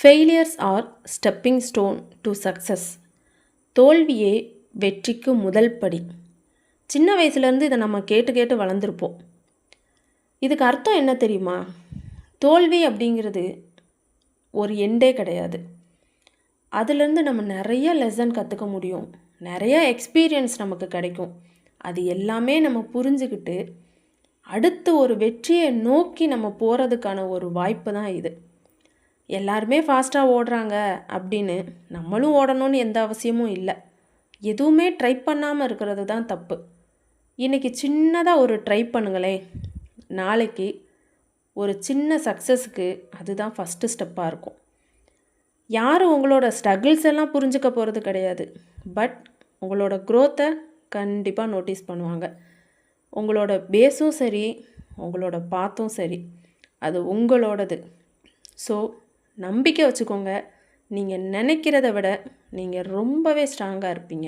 Failures R stepping stone to success. தோல்வியே வெற்றிக்கு முதல் படி. சின்ன வயசுலேருந்து இதை நம்ம கேட்டு கேட்டு வளர்ந்துருப்போம். இதுக்கு அர்த்தம் என்ன தெரியுமா? தோல்வி அப்படிங்கிறது ஒரு எண்டே கிடையாது. அதுலேருந்து நம்ம நிறைய லெசன் கற்றுக்க முடியும், நிறைய எக்ஸ்பீரியன்ஸ் நமக்கு கிடைக்கும். அது எல்லாமே நம்ம புரிஞ்சுக்கிட்டு அடுத்து ஒரு வெற்றியை நோக்கி நம்ம போகிறதுக்கான ஒரு வாய்ப்பு தான் இது. எல்லாருமே ஃபாஸ்ட்டாக ஓடுறாங்க அப்படின்னு நம்மளும் ஓடணும்னு எந்த அவசியமும் இல்லை. எதுவுமே ட்ரை பண்ணாமல் இருக்கிறது தான் தப்பு. இன்றைக்கி சின்னதாக ஒரு ட்ரை பண்ணுங்களேன், நாளைக்கு ஒரு சின்ன சக்ஸஸுக்கு அதுதான் ஃபஸ்ட்டு ஸ்டெப்பாக இருக்கும். யாரும் உங்களோட ஸ்ட்ரகிள்ஸ் எல்லாம் புரிஞ்சுக்க போகிறது கிடையாது. பட் உங்களோட க்ரோத்தை கண்டிப்பாக நோட்டீஸ் பண்ணுவாங்க. உங்களோட பேஸும் சரி, உங்களோட பாத்தும் சரி, அது உங்களோடது. ஸோ நம்பிக்கை வச்சுக்கோங்க. நீங்கள் நினைக்கிறத விட நீங்கள் ரொம்பவே ஸ்ட்ராங்காக இருப்பீங்க.